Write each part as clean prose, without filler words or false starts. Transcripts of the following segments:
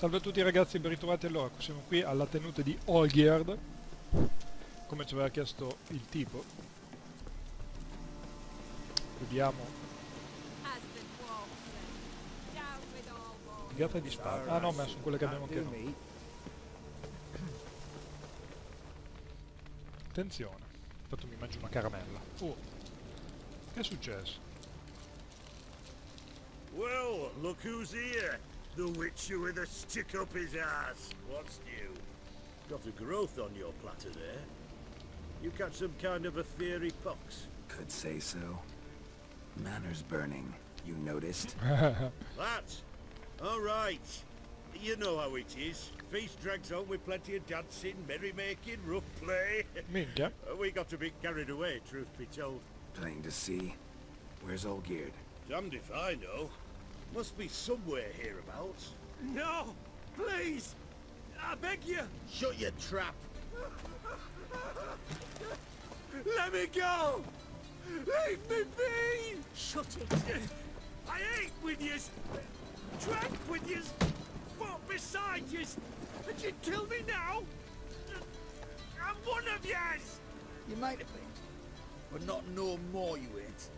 Salve a tutti ragazzi, ben ritrovati. Allora, siamo qui alla tenuta di Olgier, come ci aveva chiesto il tipo. Vediamo. Figata di spada. Ah no, ma sono quelle che abbiamo anche noi. Attenzione, intanto mi mangio una caramella. Oh, che è successo? Well, look who's here. The witcher with a stick up his ass. What's new? Got a growth on your platter there. You catch some kind of a theory pox? Could say so. Manor's burning. You noticed? That? All right. You know how it is. Feast drags on with plenty of dancing, merrymaking, rough play. Minchia. We got a bit carried away, truth be told. Plain to see. Where's Olgier? Damned if I know. Must be somewhere hereabouts. No! Please! I beg you! Shut your trap! Let me go! Leave me be! Shut it! I ate with yous! Drank with yous! Fought beside yous! And you kill me now? I'm one of yous! You might have been, but not no more you ain't.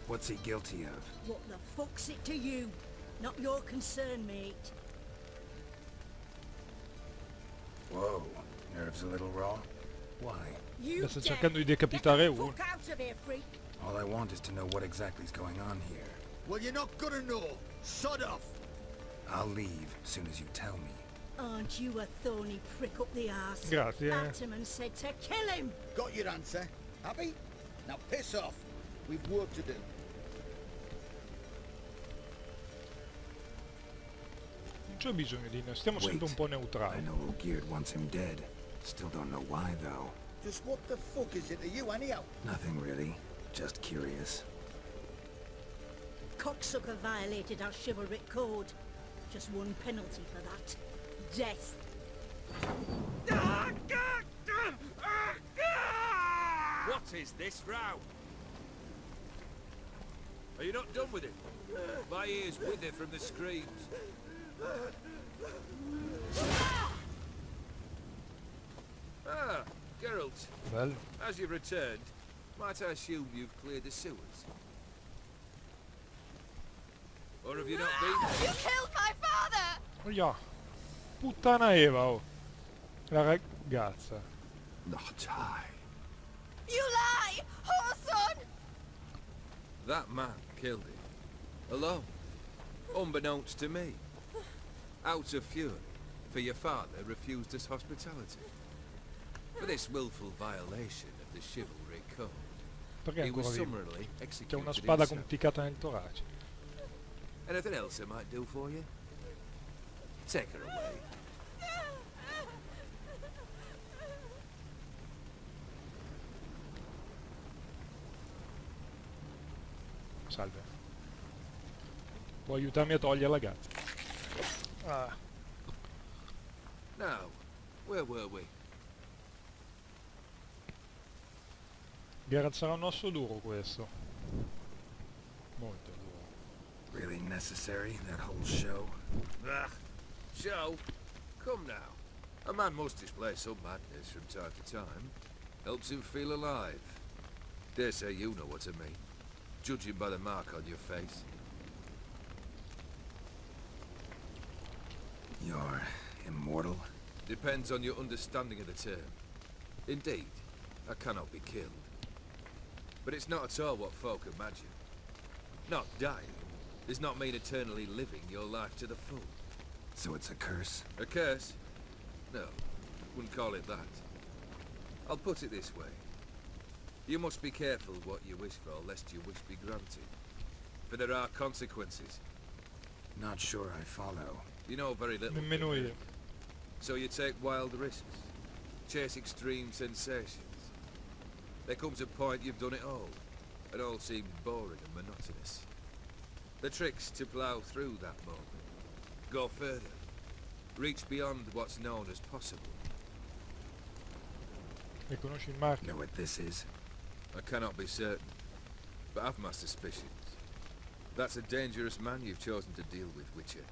What's he guilty of? What the fuck's it to you? Not your concern, mate. Whoa, nerves a little raw? Why? You Sta dead. cercando di decapitare Get the uno. fuck out of here, freak! All I want is to know what exactly is going on here. Well, you're not gonna know. Sod off. I'll leave as soon as you tell me. Aren't you a thorny prick up the arse? Grazie. Atman said to kill him! Got your answer. Happy? Now piss off. We've work to do. Non c'è bisogno di noi, stiamo sempre un po' I neutrali. know Olgier wants him dead. Still don't know why, though. Just what the fuck is it to you, anyhow? Nothing really. Just curious. Cocksucker violated our chivalric code. Just one penalty for that. Death. What is this row? Are you not done with it? My ears wither from the screams. Ah, Geralt. Bello. As you've returned, might I assume you've cleared the sewers? Or have you not been there? You killed my father! Oh yeah. Puttana Eva, oh. La ragazza. Not I. You lie! Whoreson! That man killed him. Alone. Unbeknownst to me. Out of fury, for your father refused us hospitality. For this willful violation of the chivalric code, Perché è he was ancora vivo? summarily C'è executed una spada himself. conficcata nel torace. Anything else I might do for you? Take her away. Salve. Può aiutarmi a togliere la gatta? Ah. Now, where were we? Geralt, sarà un osso duro questo. Molto duro. Really necessary, that whole show? Ah, show? Come now. A man must display some madness from time to time. Helps him feel alive. Dare say you know what I mean, judging by the mark on your face. You're immortal? Depends on your understanding of the term. Indeed, I cannot be killed. But it's not at all what folk imagine. Not dying does not mean eternally living your life to the full. So it's a curse? A curse? No, wouldn't call it that. I'll put it this way. You must be careful what you wish for, lest your wish be granted. For there are consequences. Not sure I follow. You know very little. Nemmeno io. So you take wild risks. Chase extreme sensations. There comes a point you've done it all. It all seems boring and monotonous. The trick's to plough through that moment. Go further. Reach beyond what's known as possible. E conosci il marchio? Know what this is? I cannot be certain, but I've my suspicions. That's a dangerous man you've chosen to deal with, Witcher.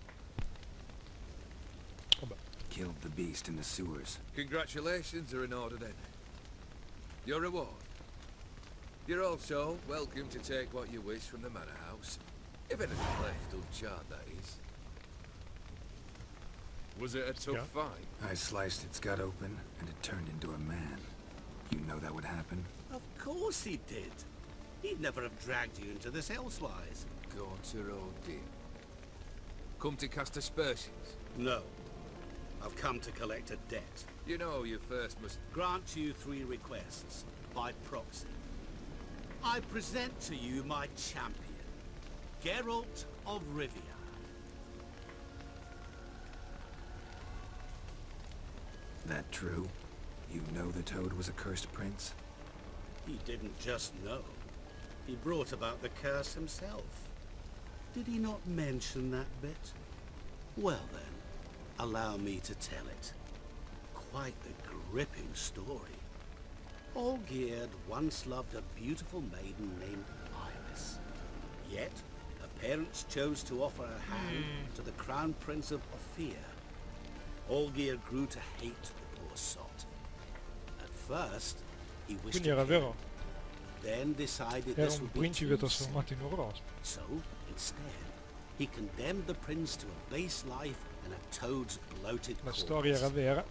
killed the beast in the sewers. Congratulations are in order then. Your reward. You're also welcome to take what you wish from the manor house. If anything left uncharred, that is. Was it a tough Yeah. fight? I sliced its gut open, and it turned into a man. You know that would happen? Of course he did. He'd never have dragged you into this elsewise. Gaunter Odin. Come to cast aspersions. No. I've come to collect a debt. You know you first must... Grant you 3 requests, by proxy. I present to you my champion, Geralt of Rivia. That true? You know the Toad was a cursed prince? He didn't just know. He brought about the curse himself. Did he not mention that bit? Well then, allow me to tell it. Quite the gripping story. Olgier once loved a beautiful maiden named Iris. Yet, her parents chose to offer her hand to the Crown Prince of Ophir. Olgier grew to hate the poor sot. At first, he wished Quindi era to kill vero, him, then decided era this un would be principe too simple. trasformato in un orospo. So, instead, he condemned the prince to a base life and a toad's bloated La corpse. storia era vera,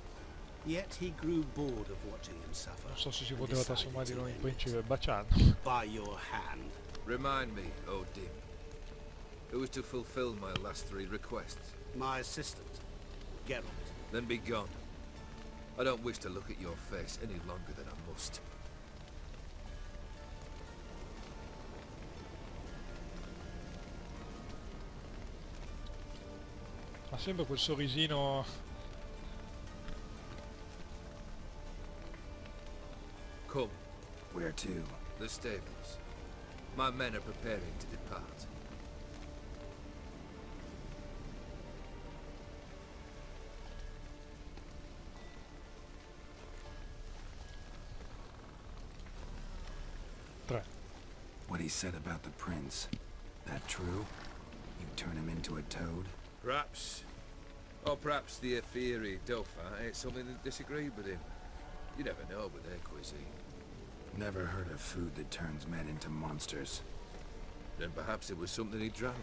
Yet he grew bored of watching him suffer. non so se si and poteva decided trasformare di to nuovo in end principe it. baciando. By your hand. Remind me, Odin. Who was to fulfill my last 3 requests? My assistant, Geralt. Then be gone. I don't wish to look at your face any longer than I must. Ha sempre quel sorrisino. Come, Where to? the stables. My men are preparing to depart. Tre. What he said about the prince. That true? You turn him into a toad? Perhaps. Or perhaps the Ephiri Dauphin ate something that disagreed with him. You never know with their cuisine. Never heard of food that turns men into monsters. Then perhaps it was something he drank.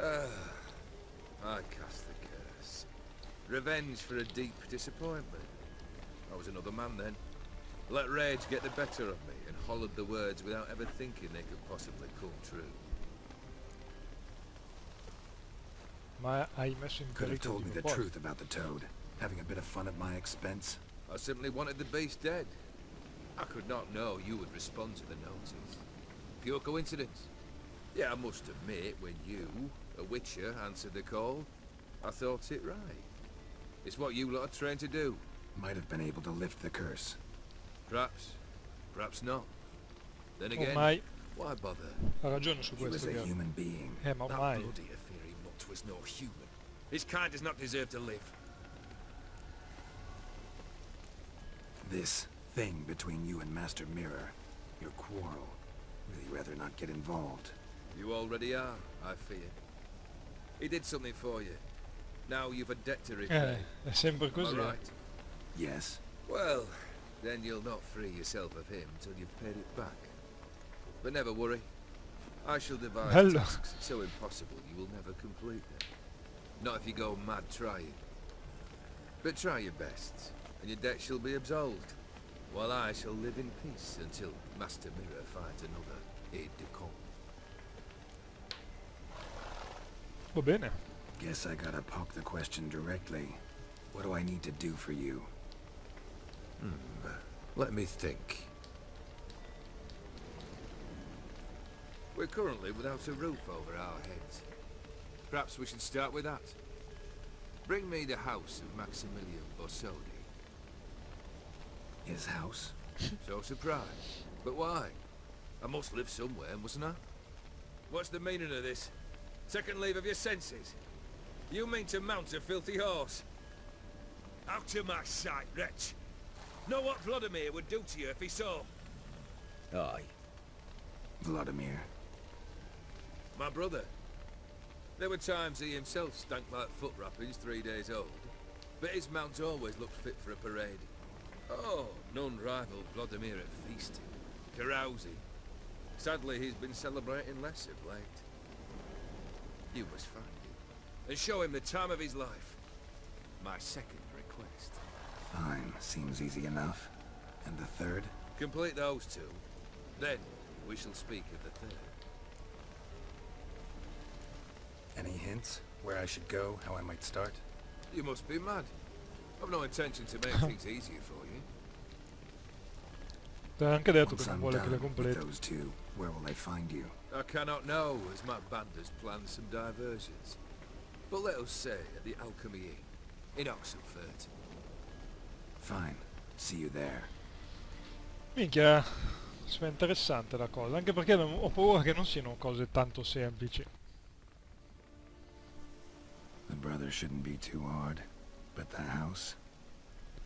I cast the curse. Revenge for a deep disappointment. I was another man then. Let rage get the better of me and hollered the words without ever thinking they could possibly come true. Ma hai messo in Could have pericolo told di me the proposito. truth about the toad. Having a bit of fun at my expense. I simply wanted the beast dead. I could not know you would respond to the notice. Pure coincidence. Yeah, I must admit, when you, a witcher, answered the call, I thought it right. It's what you lot are trained to do. Might have been able to lift the curse. Perhaps. Perhaps not. Then again, Ormai why bother? ha ragione su He was questo. a Che... human being. Ma That ormai bloody Ephiri mutt was no human. His kind does not deserve to live. This thing between you and Master Mirror, your quarrel, really rather not get involved. You already are, I fear. He did something for you. Now you've a debt to repay. è sempre Am I così. right? Yes, Well, then you'll not free yourself of him till you've paid it back. But never worry. I shall devise Bello. tasks so impossible you will never complete them. Not if you go mad trying. But try your best, and your debt shall be absolved, while I shall live in peace until Master Mirror finds another aide-de-camp. Va bene. guess I gotta poke the question directly. What do I need to do for you? Let me think. We're currently without a roof over our heads. Perhaps we should start with that. Bring me the house of Maximilian Borsodi. His house? So surprised. But why? I must live somewhere, mustn't I? What's the meaning of this? Second leave of your senses? You mean to mount a filthy horse? Out of my sight, wretch! Know what Vladimir would do to you if he saw? Aye. Vladimir. My brother. There were times he himself stank like foot wrappings 3 days old, but his mount always looked fit for a parade. Oh, none rivaled Vladimir at feasting, carousing. Sadly, he's been celebrating less of late. You must find him, and show him the time of his life. My second request. Fine, seems easy enough. And the third? Complete those two, then we shall speak of the third. Any hints? Where I should go? How I might start? You must be mad. I've no intention to make things easier for you. Ti ha anche detto Once che non I'm vuole che le done with completi. those two, where will I find you? I cannot know, as my band has planned some diversions. But let us say at the Alchemy Inn, in Oxenfurt. Fine. See you there. Minchia, è interessante la cosa, anche perché ho paura che non siano cose tanto semplici. The brother shouldn't be too hard. But the house?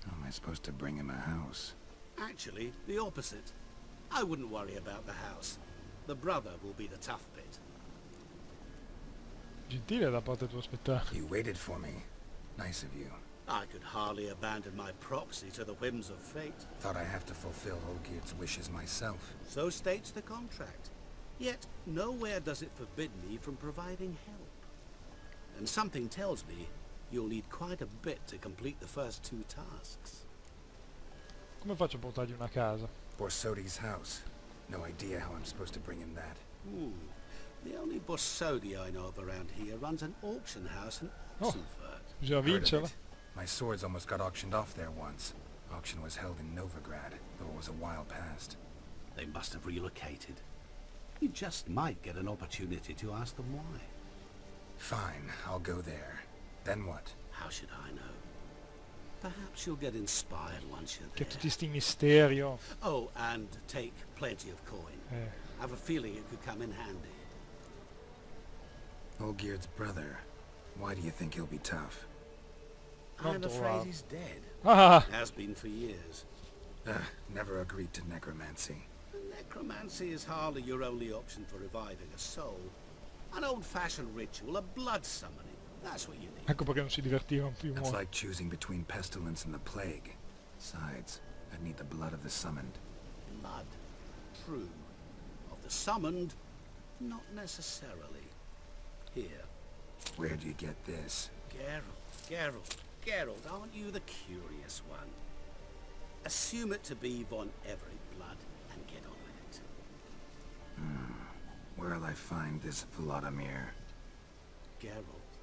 How am I supposed to bring him a house? Actually, the opposite. I wouldn't worry about the house. The brother will be the tough bit. Gentile da parte tua, aspettare. You waited for me. Nice of you. I could hardly abandon my proxy to the whims of fate. Thought I have to fulfill Olgier's wishes myself. So states the contract. Yet, nowhere does it forbid me from providing help. And something tells me you'll need quite a bit to complete the first 2 tasks. Come faccio a portargli una casa? Borsodi's house. No idea how I'm supposed to bring him that. The only Borsodi I know of around here runs an auction house in Oh. Oxenfurt. Bisogna Heard of vincerla? it. My swords almost got auctioned off there once. Auction was held in Novigrad, though it was a while past. They must have relocated. You just might get an opportunity to ask them why. Fine, I'll go there. Then what? How should I know? Perhaps you'll get inspired once you're Che there. tutti sti misteri. Oh. Oh, and take plenty of coin. I have a feeling it could come in handy. Olgierd's brother. Why do you think he'll be tough? I'm Not afraid allowed. he's dead. Ah! Has been for years. Never agreed to necromancy. Necromancy is hardly your only option for reviving a soul. An old-fashioned ritual, a blood summoning. That's what you need. Ecco perché non si divertivano più It's molto. like choosing between pestilence and the plague. Besides, I'd need the blood of the summoned. Blood. True. Of the summoned, not necessarily. Here. Where'd you get this? Geralt, aren't you the curious one? Assume it to be Von Everett blood and get on with it. Where'll I find this Vladimir? Geralt,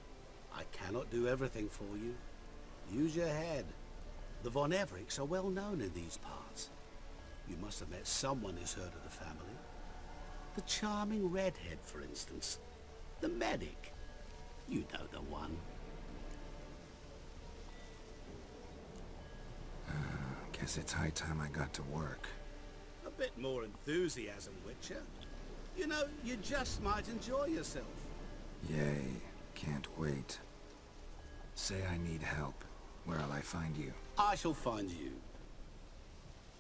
I cannot do everything for you. Use your head. The Von Evericks are well known in these parts. You must have met someone who's heard of the family. The charming redhead, for instance. The medic. You know the one. Guess it's high time I got to work. A bit more enthusiasm, Witcher. You know, you just might enjoy yourself. Yay, can't wait. Say I need help. Where'll I find you? I shall find you.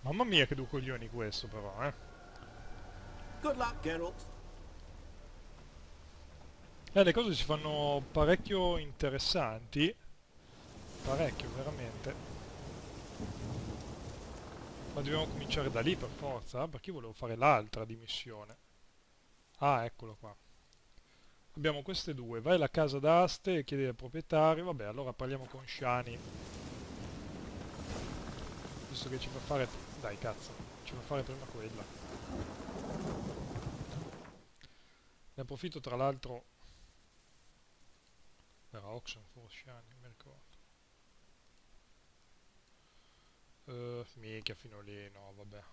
Mamma mia che due coglioni questo però, eh. Good luck, Geralt. Le cose si fanno parecchio interessanti. Parecchio, veramente. Ma dobbiamo cominciare da lì per forza, perché io volevo fare l'altra di missione. Ah, eccolo qua. Abbiamo queste due. Vai alla casa d'aste e chiedi al proprietario. Vabbè, allora parliamo con Shani. Visto che ci fa fare... Dai, cazzo. Ci fa fare prima quella. Ne approfitto tra l'altro... Era Oxenford, Shani, non mi ricordo. Minchia, fino lì, no, vabbè.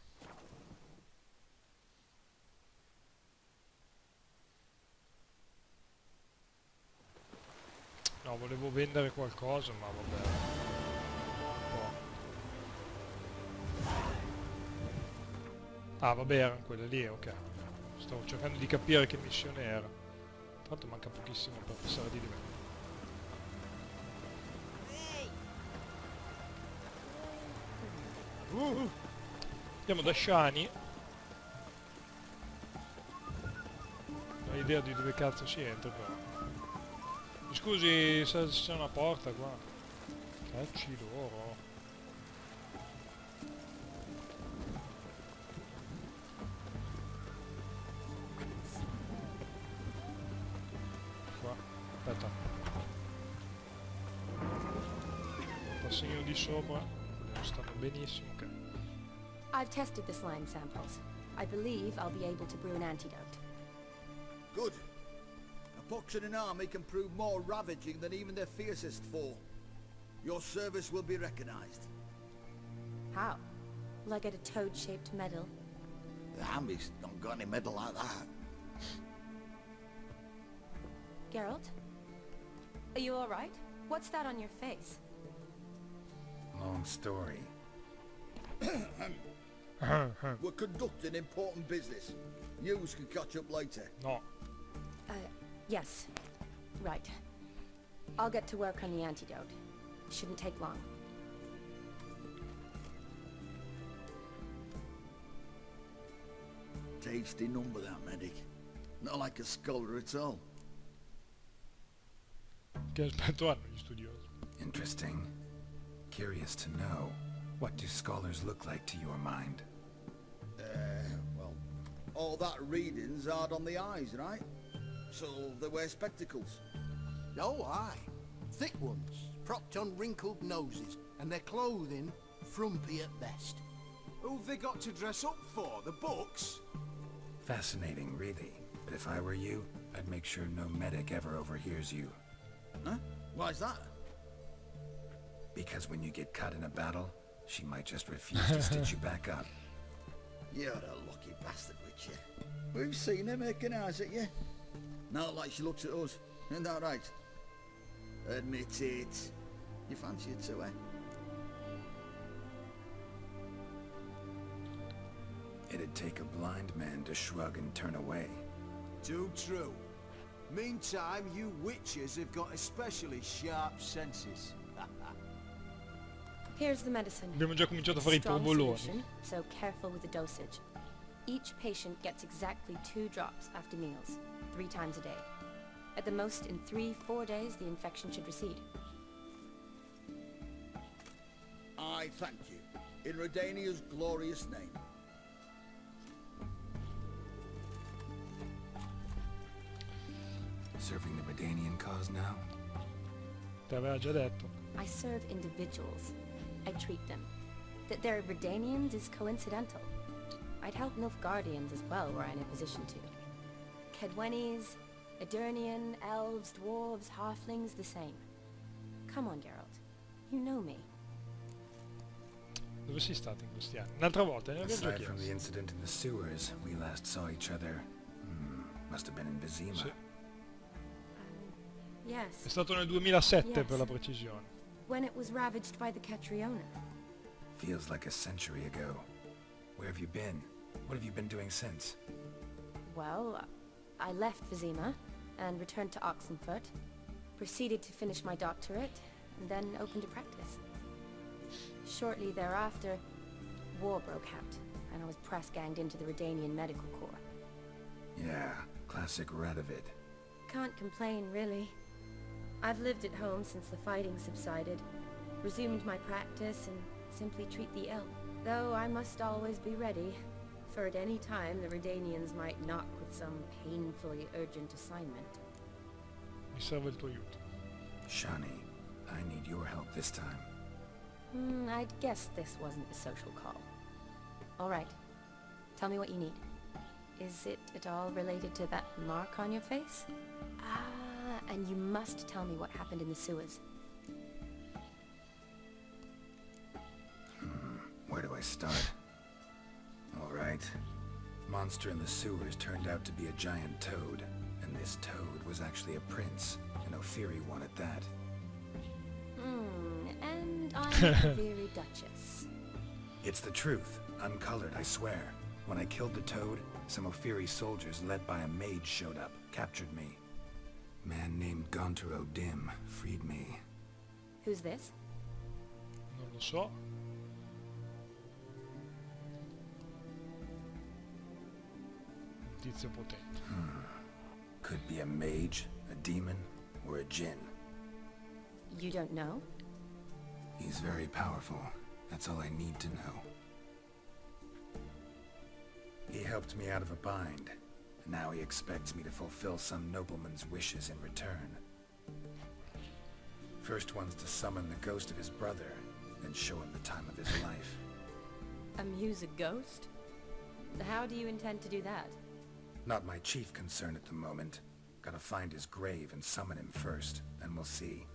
No, volevo vendere qualcosa, ma vabbè. Oh. Ah, vabbè, erano quelle lì, ok. Stavo cercando di capire che missione era. Tra l'altro manca pochissimo per passare di livello. Andiamo da Shani. Non ho idea di dove cazzo si entra però. Scusi, se c'è una porta qua. Cacci loro. Qua. Aspetta. Passino di sopra. Non stanno benissimo, ok. I've tested the slime samples. I believe I'll be able to brew an antidote. Good. A pox in an army can prove more ravaging than even their fiercest foe. Your service will be recognized. How? Will I get a toad-shaped medal? The army's not got any medal like that. Geralt? Are you alright? What's that on your face? Long story. We're conducting important business. Yous can catch up later. No. Yes. Right. I'll get to work on the antidote. Shouldn't take long. Tasty number, that medic. Not like a scholar at all. Che aspetto hanno gli studiosi? Interesting. Curious to know. What do scholars look like to your mind? Well, all that reading's hard on the eyes, right? So they wear spectacles. Oh, aye. Thick ones, propped on wrinkled noses, and their clothing frumpy at best. Who've they got to dress up for? The books? Fascinating, really. But if I were you, I'd make sure no medic ever overhears you. Huh? Why's that? Because when you get caught in a battle, she might just refuse to stitch you back up. You're a lucky bastard, Witcher. We've seen her making eyes at you. Not like she looks at us. Isn't that right? Admit it. You fancy it too, eh? It'd take a blind man to shrug and turn away. Too true. Meantime, you witches have got especially sharp senses. Here's the medicine. Abbiamo già cominciato a fare i Strong porboloni. solution, so careful with the dosage. Each patient gets exactly 2 drops after meals, 3 times a day. At the most, in 3-4 days, the infection should recede. I thank you. In Redania's glorious name. Serving the Redanian cause now? Te aveva già detto. I serve individuals. I treat them. That they're Redanians is coincidental. I'd help Nilfgaardians as well were I in a position to. Kedwenis, Edirnian, elves, dwarves, halflings, the same. Come on, Geralt. You know me. Dove sei stato in questi anni? Un'altra volta, ne abbiamo già Aside from the chiesto. incident in the sewers, we last saw each other. Must have been in Vizima. Sì. Yes. È stato nel 2007 Yes. per la precisione. When it was ravaged by the Catriona. Feels like a century ago. Where have you been? What have you been doing since? Well, I left Vizima and returned to Oxenfurt, proceeded to finish my doctorate, and then opened a practice. Shortly thereafter, war broke out, and I was press-ganged into the Redanian Medical Corps. Yeah, classic Radovid. Can't complain, really. I've lived at home since the fighting subsided, resumed my practice, and simply treat the ill. Though I must always be ready, for at any time the Redanians might knock with some painfully urgent assignment. Mi serve il tuo aiuto. Shani, I need your help this time. I'd guess this wasn't a social call. All right. Tell me what you need. Is it at all related to that mark on your face? Ah, and you must tell me what happened in the sewers. Where do I start? All right. Monster in the sewers turned out to be a giant toad, and this toad was actually a prince, an Ophiri one at that. And I'm the very Duchess. It's the truth, uncolored, I swear. When I killed the toad, some Ophiri soldiers led by a mage showed up, captured me. Man named Gontaro Dim freed me. Who's this? Non lo so. Un tizio potente. Could be a mage, a demon, or a djinn. You don't know? He's very powerful. That's all I need to know. He helped me out of a bind. Now he expects me to fulfill some nobleman's wishes in return. First one's to summon the ghost of his brother, then show him the time of his life. Amuse a ghost? How do you intend to do that? Not my chief concern at the moment. Gotta find his grave and summon him first, then we'll see.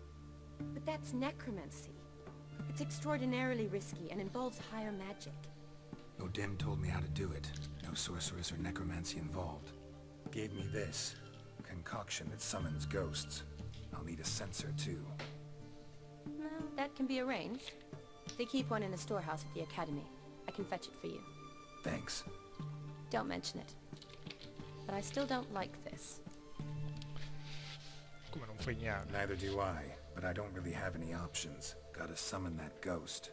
But that's necromancy. It's extraordinarily risky and involves higher magic. Odin told me how to do it. No sorceress or necromancy involved. Gave me this concoction that summons ghosts. I'll need a censer too. Well, that can be arranged. They keep one in a storehouse at the academy. I can fetch it for you. Thanks. Don't mention it. But I still don't like this. Come non fai niente. Neither do I, but I don't really have any options. Gotta summon that ghost.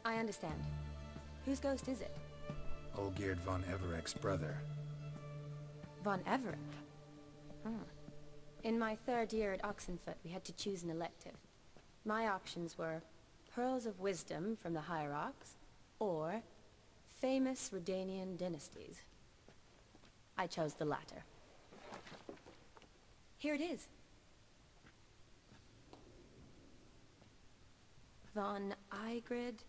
I understand. Whose ghost is it? Olgier von Everek's brother. Von Everett? In my third year at Oxenfoot, we had to choose an elective. My options were Pearls of Wisdom from the Hierarchs, or famous Redanian dynasties. I chose the latter. Here it is. Von Igrid,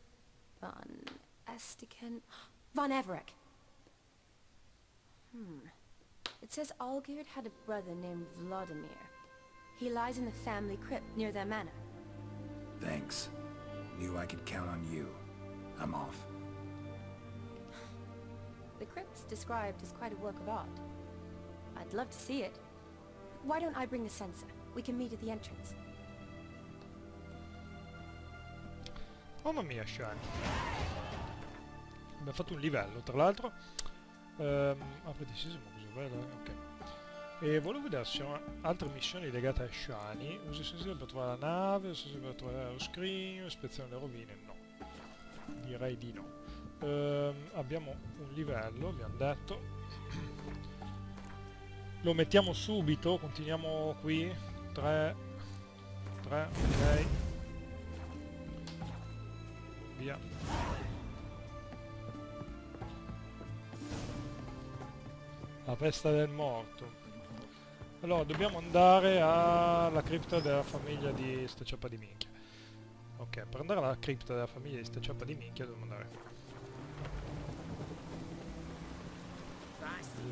von Estiken, von Everek. It says Olgierd had a brother named Vladimir. He lies in the family crypt near their manor. Thanks. Knew I could count on you. I'm off. The crypt's described as quite a work of art. I'd love to see it. Why don't I bring the censer? We can meet at the entrance. Mamma mia, Shani. Abbiamo fatto un livello, tra l'altro. Apri disesimo, così bello, ok. E volevo vedere se c'erano altre missioni legate a Shani. Usi sensore per trovare la nave, sensore per trovare lo scrigno, ispezione le rovine, no. Direi di no. Abbiamo un livello, abbiamo detto. Lo mettiamo subito, continuiamo qui. 3, ok. Via. La festa del morto. Allora, dobbiamo andare alla cripta della famiglia di sta ciappa di minchia. Ok, per andare alla cripta della famiglia di sta ciappa di minchia dobbiamo andare qua.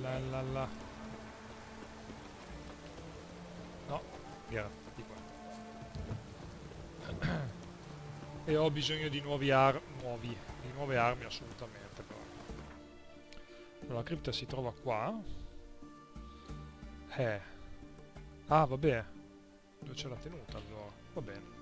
La la la. No, via, di qua. E ho bisogno di nuove armi assolutamente, però. Allora, la cripta si trova qua. Ah, vabbè. Dove c'è la tenuta, allora. Va bene.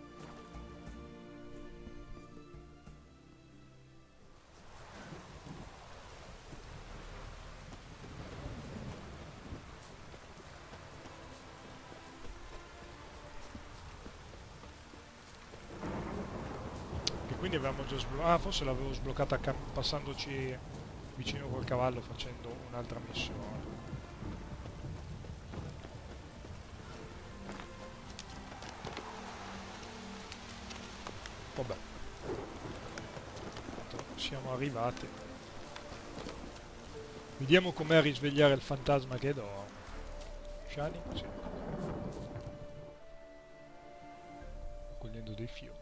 E quindi avevamo già sbloccato... Ah, forse l'avevo sbloccata passandoci vicino col cavallo facendo un'altra missione. Vabbè, siamo arrivati. Vediamo com'è a risvegliare il fantasma che do. Shani? Sì. Cogliendo dei fiori.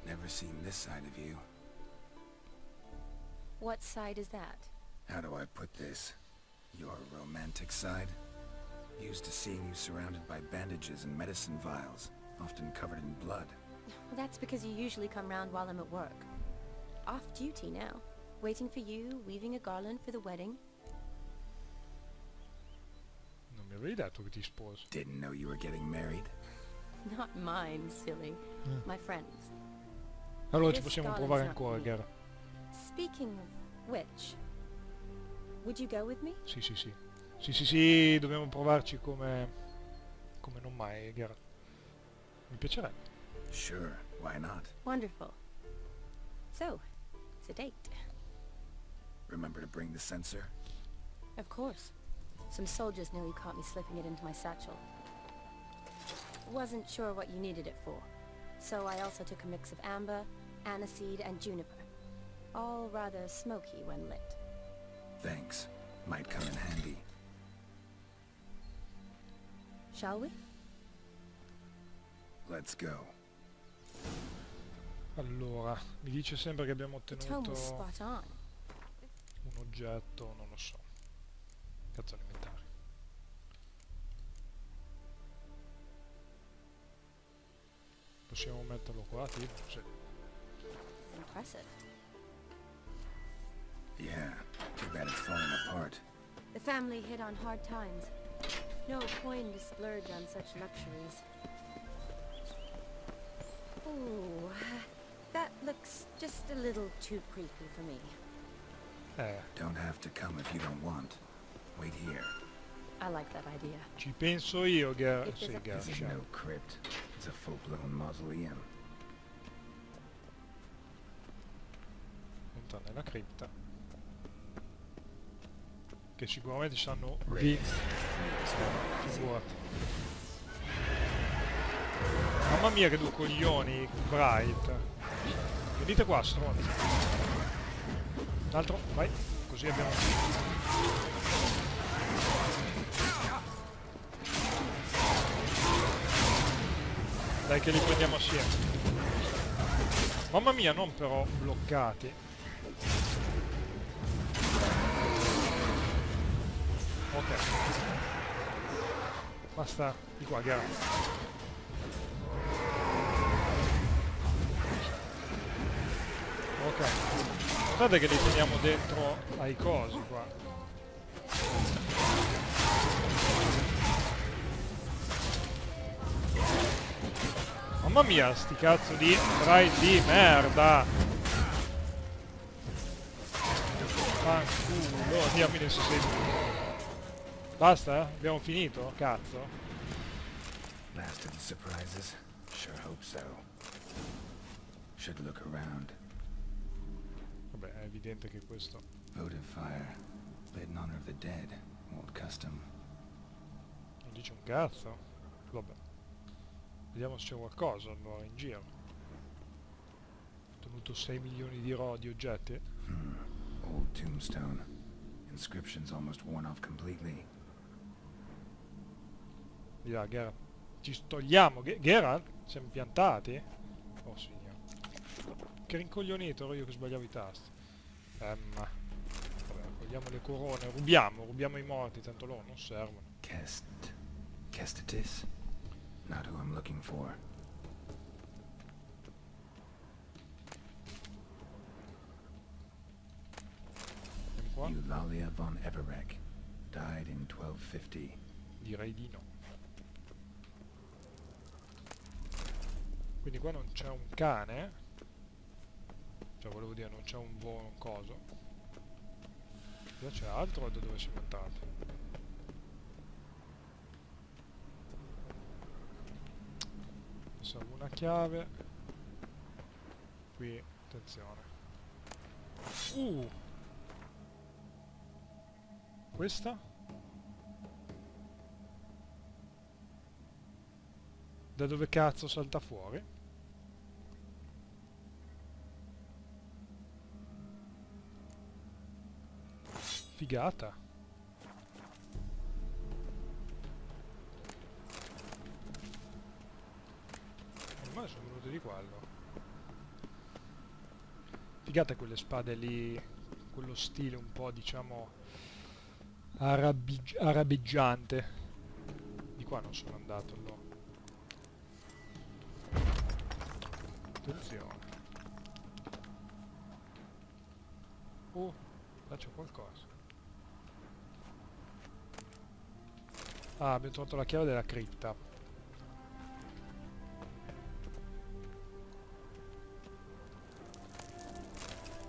Never seen this side of you. What side is that? How do I put this? Your romantic side? Used to seeing you surrounded by bandages and medicine vials, often covered in blood. Well, that's because you usually come round while I'm at work. Off duty now. Waiting for you, weaving a garland for the wedding. Non mi avevi detto che ti sposi. Didn't know you were getting married. Not mine, silly. My friends. Allora ci This possiamo garland's provare not ancora, me. Gara. Speaking of which, would you go with me? Sì, sì, sì. Sì, sì, sì, dobbiamo provarci come non mai, Gara. Mi piacerebbe. Sure, why not? Wonderful. So, it's a date. Remember to bring the censer? Of course. Some soldiers nearly caught me slipping it into my satchel. Wasn't sure what you needed it for, so I also took a mix of amber, aniseed, and juniper. All rather smoky when lit. Thanks. Might come in handy. Shall we? Let's go. Allora, mi dice sempre che abbiamo The tome was ottenuto spot on. un oggetto, non lo so. Cazzo alimentare. Possiamo metterlo qua, tipo? Sì. Impressive. Yeah, too bad it's falling apart. The family hit on hard times. No coin to splurge on such luxuries. Ooh, that looks just a little too creepy for me. Don't have to come if you don't want. Wait here. I like that idea. Ci penso io, It sì, is a- This is no crypt. It's a full-blown mausoleum. Entra nella cripta. Che sicuramente sanno Ready. figurati. Mamma mia che due coglioni, Bright. Venite qua, stronzi. Un altro, vai. Così abbiamo... Dai che li prendiamo assieme. Mamma mia, non però bloccati. Ok. Basta, di qua, Gara. Ok. Guardate che li teniamo dentro ai cosi qua. Mamma mia, sti cazzo di bright di merda! Fanculo, diamine se sei... Basta? Abbiamo finito? Cazzo. Last of the surprises? Sure hope so. Should look around. Vabbè, è evidente che questo... Votive fire. Lit in honor of the dead. Old custom. non dice un cazzo. Vabbè. Vediamo se c'è qualcosa allora in giro. Ho ottenuto 6 milioni di oggetti. Old tombstone. Inscription's almost worn off completely. Via, Geralt. Ci togliamo. Geralt? Siamo piantati? Oh signore. Che rincoglionito ero io che sbagliavo i tasti. Ma... Vabbè, togliamo le corone. Rubiamo i morti, tanto loro non servono. Kestatis? Not who I'm looking for. Andiamo qua. Eulalia von Everek. Died in 1250. Direi di no. Quindi qua non c'è un cane. Cioè volevo dire non c'è un buon coso. Là c'è altro da dove siamo entrati? Serve una chiave. Qui, attenzione. Questa? Da dove cazzo salta fuori? Figata. Ormai sono venute di qua allora. Figata quelle spade lì, quello stile un po' diciamo arabeggiante. Di qua non sono andato allora. Attenzione. Là c'è qualcosa. Ah, abbiamo trovato la chiave della cripta.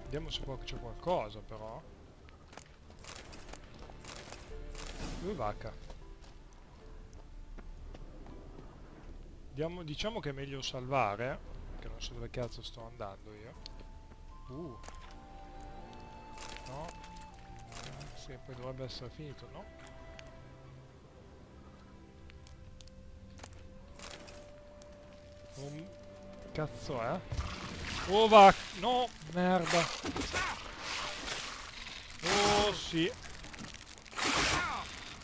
Vediamo se qua c'è qualcosa però. Dove vacca? Diciamo che è meglio salvare, perché non so dove cazzo sto andando io. No. Sì, poi dovrebbe essere finito, no? cazzo è? Oh va! No! Merda! Oh sì!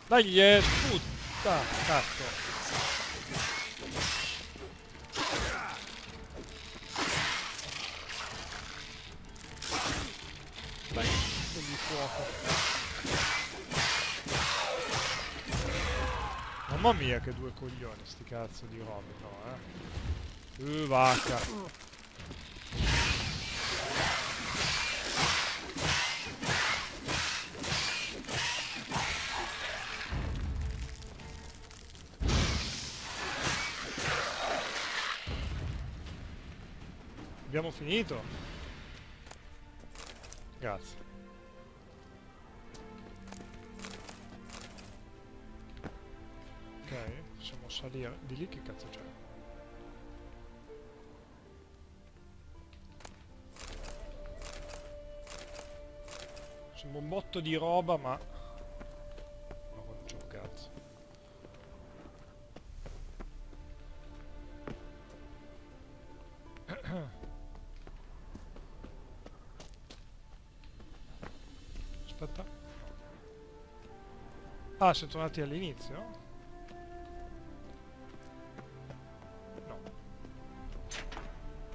Dai, sputa! Cazzo! Dai, di fuoco! Mamma mia che due coglioni sti cazzo di robe, no, vacca! Abbiamo finito? Grazie. Ok, possiamo salire. Di lì che cazzo c'è? Sembra un botto di roba, ma... no, non c'è un cazzo. Aspetta. Ah, siamo tornati all'inizio? No.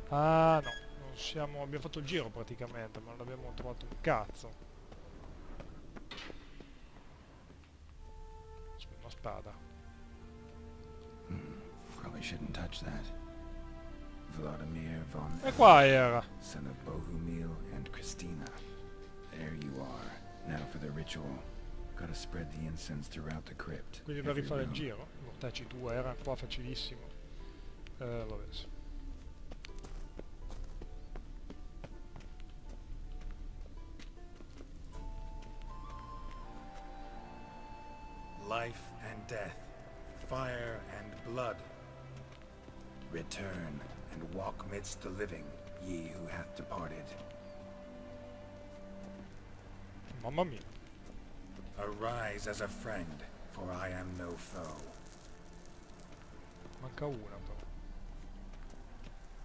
Ah, no. Non siamo... abbiamo fatto il giro praticamente, ma non abbiamo trovato un cazzo. Una spada. Probably shouldn't touch that. Vladimir von E qua era. son of Bohumil and Christina. There you are. Now for the ritual. Gotta spread the incense throughout the crypt. Quindi per Every rifare il room. giro. Mortacci tu era qua facilissimo. Vabbè. Sì. Life and death, fire and blood. Return and walk midst the living, ye who hath departed. Mamma mia. Arise as a friend, for I am no foe. Manca una però.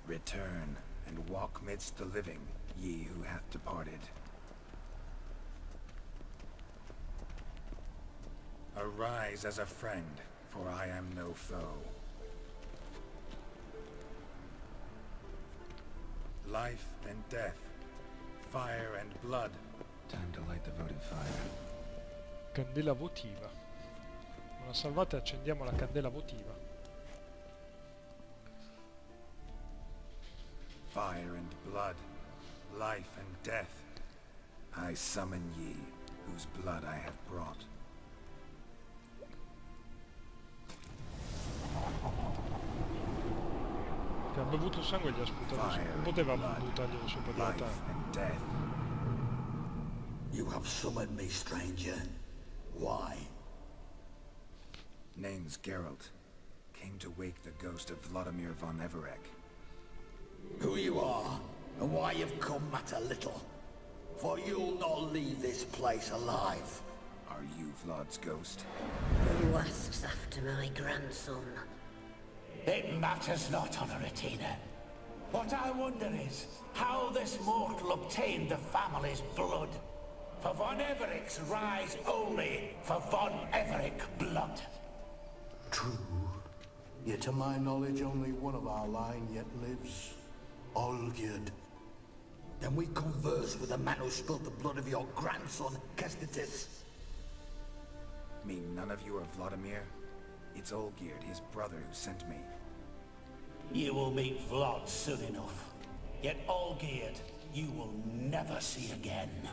Return and walk midst the living, ye who hath departed. Arise as a friend, for I am no foe. Life and death, fire and blood. Time to light the votive fire. Candela votiva. Una salvata e accendiamo la candela votiva. Fire and blood, life and death. I summon ye, whose blood I have brought. Che ha bevuto sangue e gli ha sputato Fire, sopra. Non poteva blood, buttarglielo sopra di la life testa. and death. You have summoned me, stranger. Why? Name's Geralt. Came to wake the ghost of Vladimir von Everek. Who you are, and why you've come matter little. For you'll not leave this place alive. Are you Vlad's ghost? Who asks after my grandson? It matters not, Honoratina. What I wonder is how this mortal obtained the family's blood. For von Evereck's rise only for von Evereck blood. True. Yet to my knowledge, only one of our line yet lives. Olgier. Then we converse with the man who spilled the blood of your grandson, Kestitis. Mean none of you are Vladimir? It's Olgier, his brother, who sent me. You will meet Vlad soon enough. Yet Olgier, you will never see again.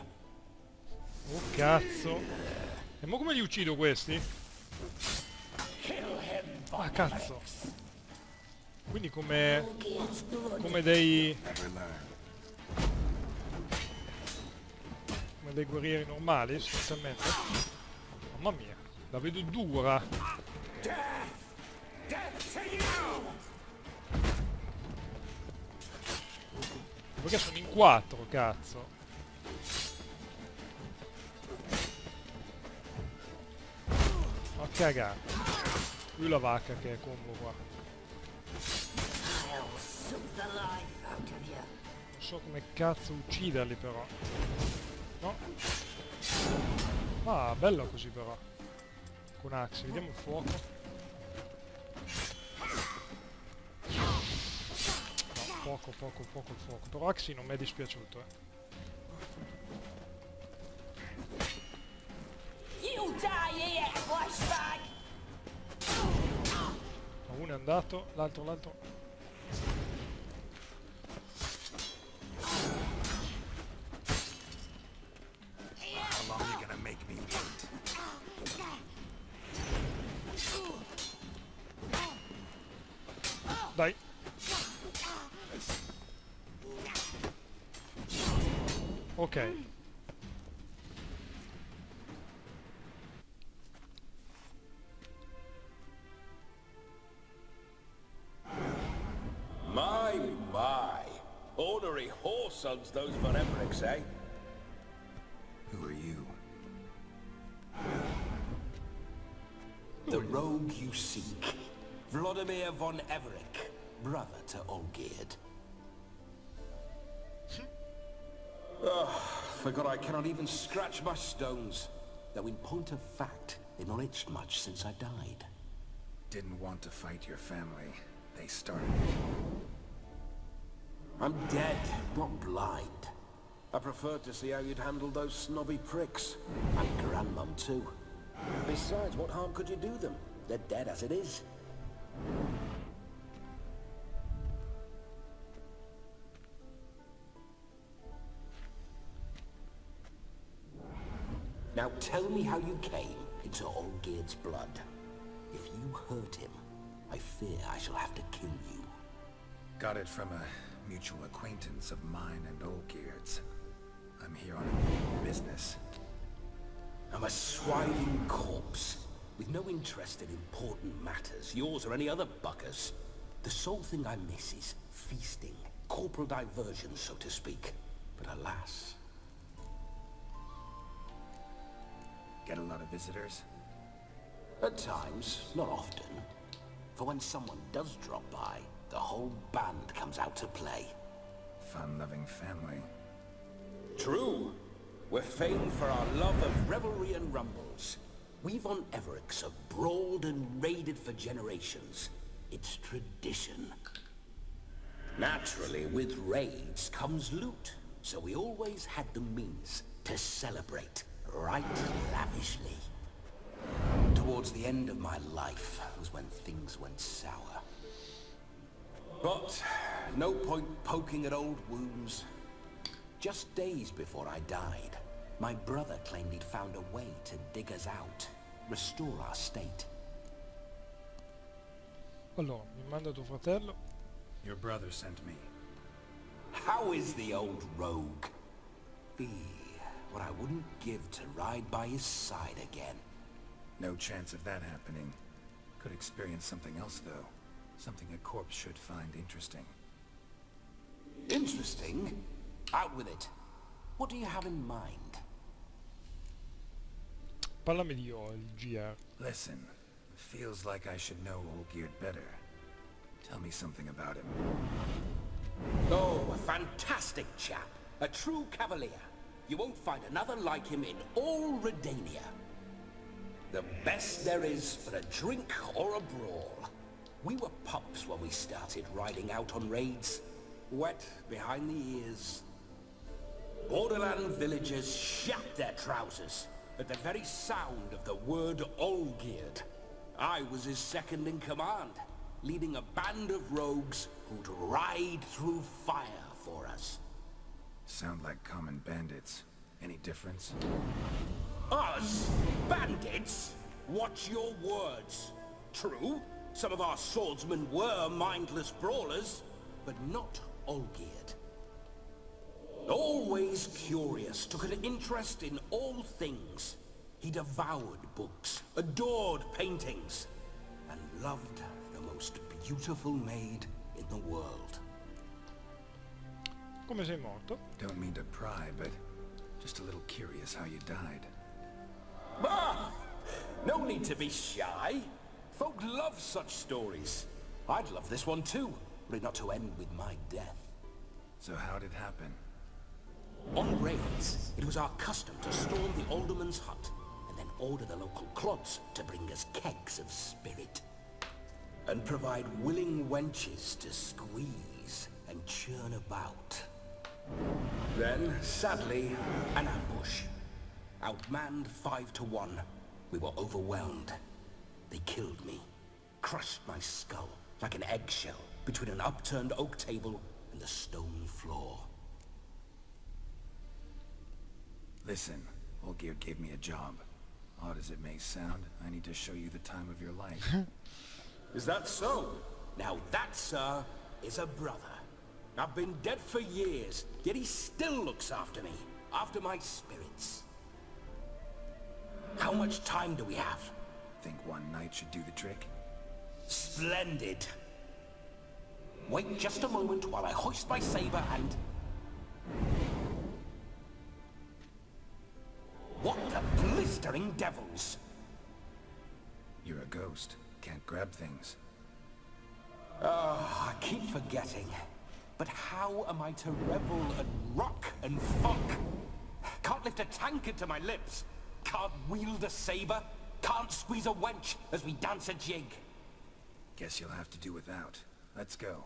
Oh cazzo. E mo come li uccido questi? Kill him, Ah von cazzo. Evereck. Quindi come... Olgier's blood. come dei... Never learn. come dei guerrieri normali, sostanzialmente. Mamma mia, la vedo dura. Death! Death to you! Perché sono in 4, cazzo. Ma cagare. Lui la vacca che è combo qua. I'll took the life out of you. Non so come cazzo ucciderli però. No? Ah, bello così però. Con Axi, vediamo il fuoco. No, poco il fuoco. Però Axi non mi è dispiaciuto, You die here, flashback! Uno è andato, l'altro. How long are you gonna make me wait? Dai. Ok. My. Ornery whoresons those Veremrics, eh? Who are you? The rogue you seek. Vladimir von Everick, brother to Olgier. Forgot I cannot even scratch my stones. Though in point of fact, they've not itched much since I died. Didn't want to fight your family. They started it. I'm dead, not blind. I preferred to see how you'd handle those snobby pricks. And Grandmum too. Besides, what harm could you do them? They're dead as it is. Now tell me how you came into Olgier's blood. If you hurt him, I fear I shall have to kill you. Got it from a mutual acquaintance of mine and Olgier's. I'm here on a business. I'm a swiving corpse, with no interest in important matters, yours or any other buggers. The sole thing I miss is feasting, corporal diversion, so to speak. But alas... Get a lot of visitors? At times, not often. For when someone does drop by, the whole band comes out to play. Fun-loving family. True. We're famed for our love of revelry and rumbles. We von Evericks have brawled and raided for generations. It's tradition. Naturally, with raids comes loot, so we always had the means to celebrate, right lavishly. Towards the end of my life was when things went sour. But no point poking at old wounds. Just days before I died, my brother claimed he'd found a way to dig us out, restore our state. Allora, mi manda tuo fratello. Your brother sent me. How is the old rogue? What I wouldn't give to ride by his side again. No chance of that happening. Could experience something else, though. Something a corpse should find interesting. Interesting? Out with it. What do you have in mind? Parlami di Olgier. Listen, feels like I should know Olgier better. Tell me something about him. Oh, a fantastic chap. A true cavalier. You won't find another like him in all Redania. The best there is for a drink or a brawl. We were pups when we started riding out on raids. Wet behind the ears. Borderland villagers shat their trousers at the very sound of the word Olgier. I was his second in command, leading a band of rogues who'd ride through fire for us. Sound like common bandits. Any difference? Us? Bandits? Watch your words. True, some of our swordsmen were mindless brawlers, but not Olgier. Always curious, took an interest in all things. He devoured books, adored paintings, and loved the most beautiful maid in the world. Come sei morto? Don't mean to pry, but just a little curious how you died. Ah! No need to be shy. Folk love such stories. I'd love this one too. were it not to end with my death. So how'd it happen? On raids, it was our custom to storm the alderman's hut and then order the local clods to bring us kegs of spirit. And provide willing wenches to squeeze and churn about. Then, sadly, an ambush. Outmanned 5 to 1, we were overwhelmed. They killed me, crushed my skull like an eggshell between an upturned oak table and the stone floor. Listen, Olgier gave me a job. Odd as it may sound, I need to show you the time of your life. Is that so? Now that, sir, is a brother. I've been dead for years, yet he still looks after me, after my spirits. How much time do we have? Think one night should do the trick? Splendid. Wait just a moment while I hoist my saber and... What the blistering devils! You're a ghost. Can't grab things. I keep forgetting. But how am I to revel and rock and funk? Can't lift a tankard to my lips. Can't wield a saber. Can't squeeze a wench as we dance a jig. Guess you'll have to do without. Let's go.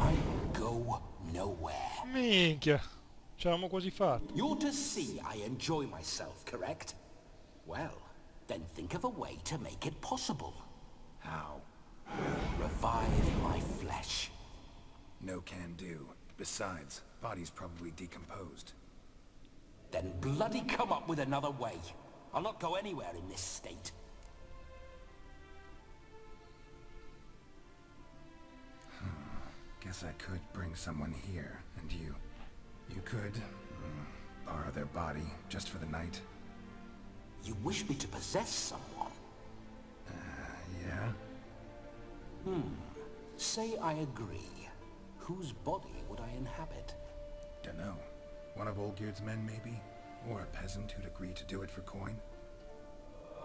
I go nowhere. Minchia, ci eravamo quasi fatti. You're to see I enjoy myself, correct? Well, then think of a way to make it possible. How? Revive my flesh. No can do. Besides, body's probably decomposed. Then bloody come up with another way. I'll not go anywhere in this state. Guess I could bring someone here, and you could borrow their body just for the night. You wish me to possess someone? Yeah? Say I agree. Whose body would I inhabit? Dunno. One of Olgier's men, maybe? Or a peasant who'd agree to do it for coin?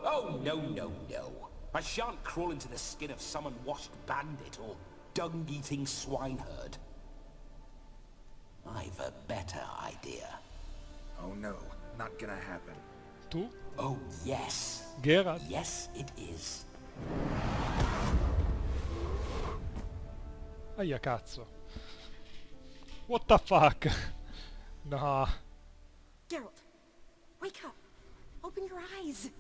Oh, no, no, no. I shan't crawl into the skin of some unwashed bandit or dung-eating swineherd. I've a better idea. Oh no, not gonna happen. Tu? Oh, yes. Geralt? Yes, it is. Aia cazzo. What the fuck? No. Geralt, wake up. Open your eyes.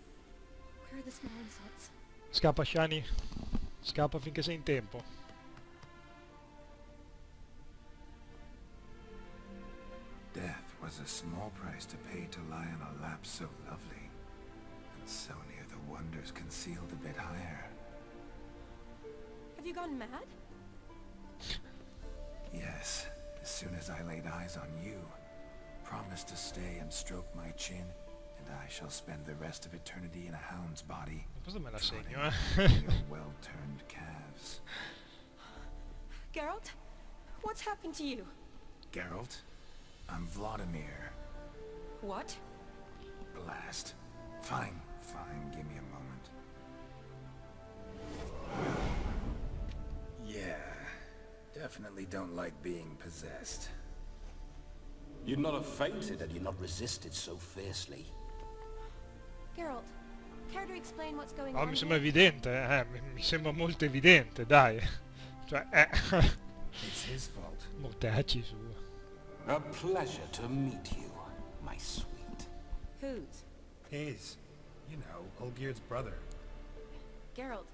Where are the small insults? Scappa, Shani. Scappa finché sei in tempo. Death was a small price to pay to lie on a lap so lovely, and so near the wonders concealed a bit higher. Have you gone mad? Yes, as soon as I laid eyes on you, promised to stay and stroke my chin, and I shall spend the rest of eternity in a hound's body, Cosa me la trotting segno, your well-turned calves. Geralt, what's happened to you? Geralt, I'm Vladimir. What? Blast. Fine, give me a moment. Yeah, definitely don't like being possessed. You'd not have fainted had you not resisted so fiercely. Geralt, care to explain what's going Oh, on mi sembra here? evidente, mi sembra molto evidente, dai. Cioè, It's his fault. mortacci su. A pleasure to meet you, my sweet. Whose? His. You know, Olgier's brother. Geralt,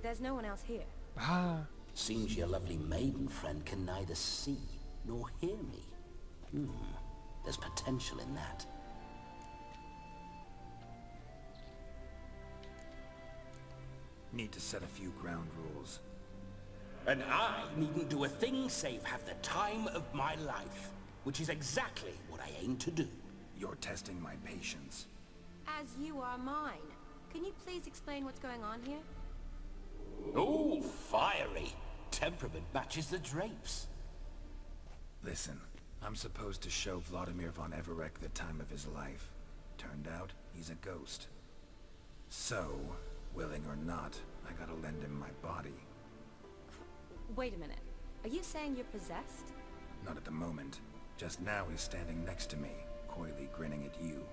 there's no one else here. Ah, Seems your lovely maiden friend can neither see nor hear me. There's potential in that. Need to set a few ground rules. And I needn't do a thing save have the time of my life, which is exactly what I aim to do. You're testing my patience. As you are mine. Can you please explain what's going on here? Oh, fiery. Temperament matches the drapes. Listen, I'm supposed to show Vladimir von Everec the time of his life. Turned out, he's a ghost. So, Willing or not, I gotta lend him my body. Wait a minute. Are you saying you're possessed? Not at the moment. Just now he's standing next to me, coyly grinning at you.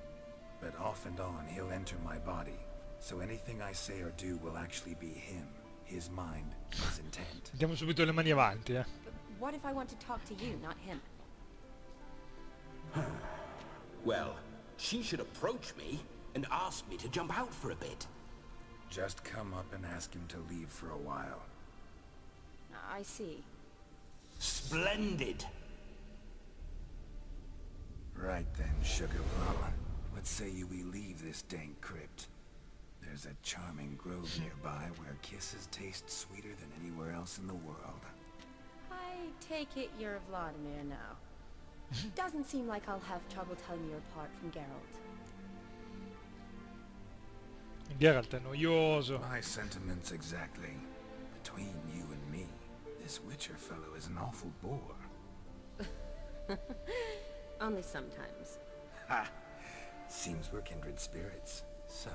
But off and on, he'll enter my body. So anything I say or do will actually be him. His mind, his intent. Diamo subito le mani avanti, But what if I want to talk to you, not him? Well, she should approach me and ask me to jump out for a bit. Just come up and ask him to leave for a while. I see. Splendid. Right then, Sugar Plum. What say you we leave this dank crypt? There's a charming grove nearby where kisses taste sweeter than anywhere else in the world. I take it you're Vladimir now. Doesn't seem like I'll have trouble telling you apart from Geralt. Geralt è noioso. My sentiments exactly. Between you and me, this Witcher fellow is an awful bore. Only sometimes. Ha! Seems we're kindred spirits. So,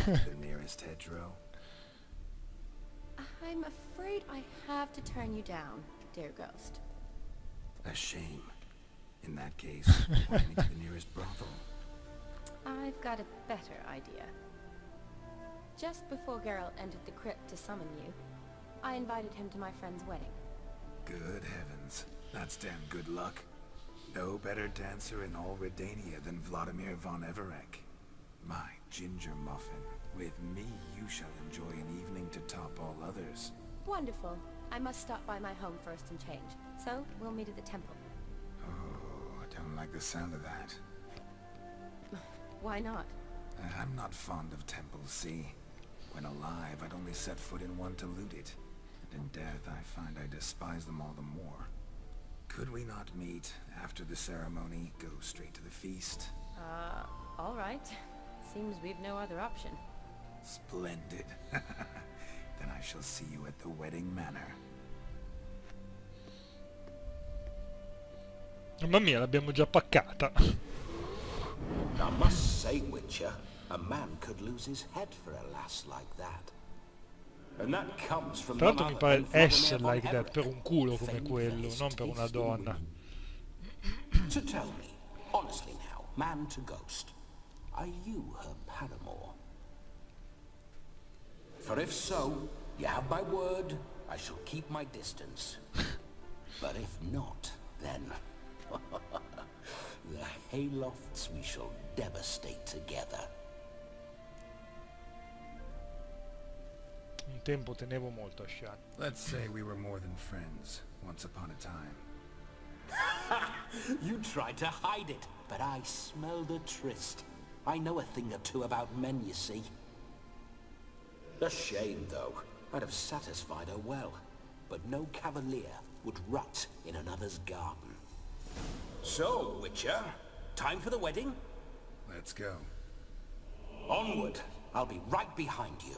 the nearest hedgerow. I'm afraid I have to turn you down, dear ghost. A shame. In that case, point me to the nearest brothel. I've got a better idea. Just before Geralt entered the crypt to summon you, I invited him to my friend's wedding. Good heavens. That's damn good luck. No better dancer in all Redania than Vladimir von Everec. My ginger muffin. With me, you shall enjoy an evening to top all others. Wonderful. I must stop by my home first and change. So, we'll meet at the temple. Oh, I don't like the sound of that. Why not? I'm not fond of temples, see? When alive, I'd only set foot in one to loot it. And in death, I find I despise them all the more. Could we not meet after the ceremony, go straight to the feast? All right. Seems we've no other option. Splendid. Then I shall see you at the wedding manor. Mamma mia, l'abbiamo già paccata. I must say, Witcher, a man could lose his head for a lass like that. And that comes from Tra l'altro mi pare Vladimir essere von like that per un culo come famed for quello, his non per una taste in donna. women. So tell me, honestly now, man to ghost, are you her paramour? For if so, you have my word, I shall keep my distance. But if not, then the haylofts we shall devastate together. Un tempo tenevo molto a Shan. Let's say we were more than friends, once upon a time. You tried to hide it, but I smelled a tryst. I know a thing or two about men, you see. A shame, though. I'd have satisfied her well. But no cavalier would rot in another's garden. So, Witcher, time for the wedding? Let's go. Onward. I'll be right behind you.